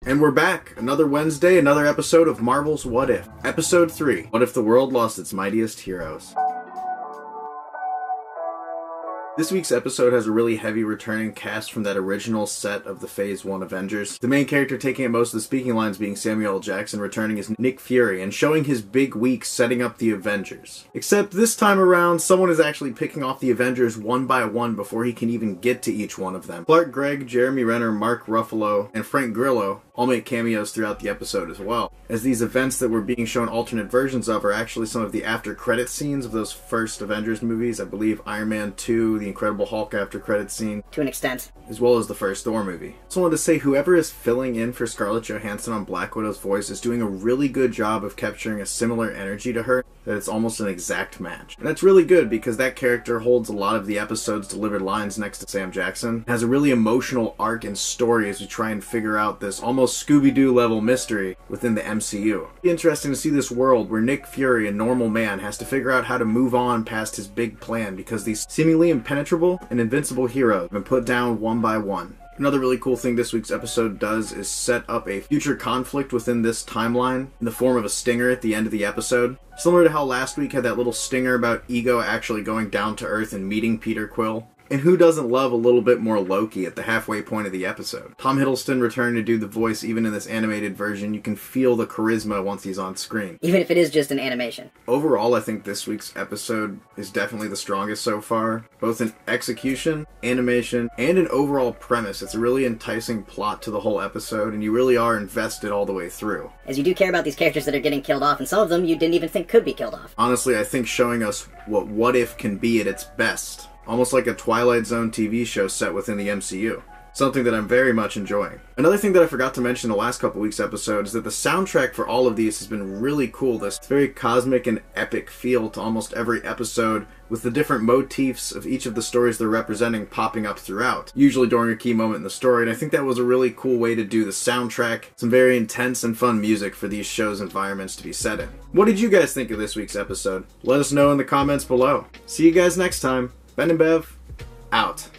And we're back! Another Wednesday, another episode of Marvel's What If. Episode 3, What If the World Lost Its Mightiest Heroes? This week's episode has a really heavy returning cast from that original set of the Phase 1 Avengers. The main character taking up most of the speaking lines being Samuel L. Jackson returning as Nick Fury and showing his big week setting up the Avengers. Except this time around, someone is actually picking off the Avengers one by one before he can even get to each one of them. Clark Gregg, Jeremy Renner, Mark Ruffalo, and Frank Grillo all make cameos throughout the episode as well, as these events that we're being shown alternate versions of are actually some of the after-credit scenes of those first Avengers movies. I believe Iron Man 2, the Incredible Hulk after-credit scene. To an extent. As well as the first Thor movie. So I wanted to say whoever is filling in for Scarlett Johansson on Black Widow's voice is doing a really good job of capturing a similar energy to her, that it's almost an exact match. And that's really good because that character holds a lot of the episode's delivered lines next to Sam Jackson. It has a really emotional arc and story as we try and figure out this almost Scooby-Doo level mystery within the MCU. It'll be interesting to see this world where Nick Fury, a normal man, has to figure out how to move on past his big plan because these seemingly impenetrable and invincible heroes have been put down one by one. Another really cool thing this week's episode does is set up a future conflict within this timeline in the form of a stinger at the end of the episode. Similar to how last week had that little stinger about Ego actually going down to Earth and meeting Peter Quill. And who doesn't love a little bit more Loki at the halfway point of the episode? Tom Hiddleston returned to do the voice even in this animated version. You can feel the charisma once he's on screen. Even if it is just an animation. Overall, I think this week's episode is definitely the strongest so far. Both in execution, animation, and an overall premise. It's a really enticing plot to the whole episode, and you really are invested all the way through. As you do care about these characters that are getting killed off, and some of them you didn't even think could be killed off. Honestly, I think showing us what if can be at its best. Almost like a Twilight Zone TV show set within the MCU. Something that I'm very much enjoying. Another thing that I forgot to mention in the last couple weeks' episode is that the soundtrack for all of these has been really cool. This very cosmic and epic feel to almost every episode, with the different motifs of each of the stories they're representing popping up throughout, usually during a key moment in the story, and I think that was a really cool way to do the soundtrack. Some very intense and fun music for these shows' environments to be set in. What did you guys think of this week's episode? Let us know in the comments below. See you guys next time. Ben and Bev, out.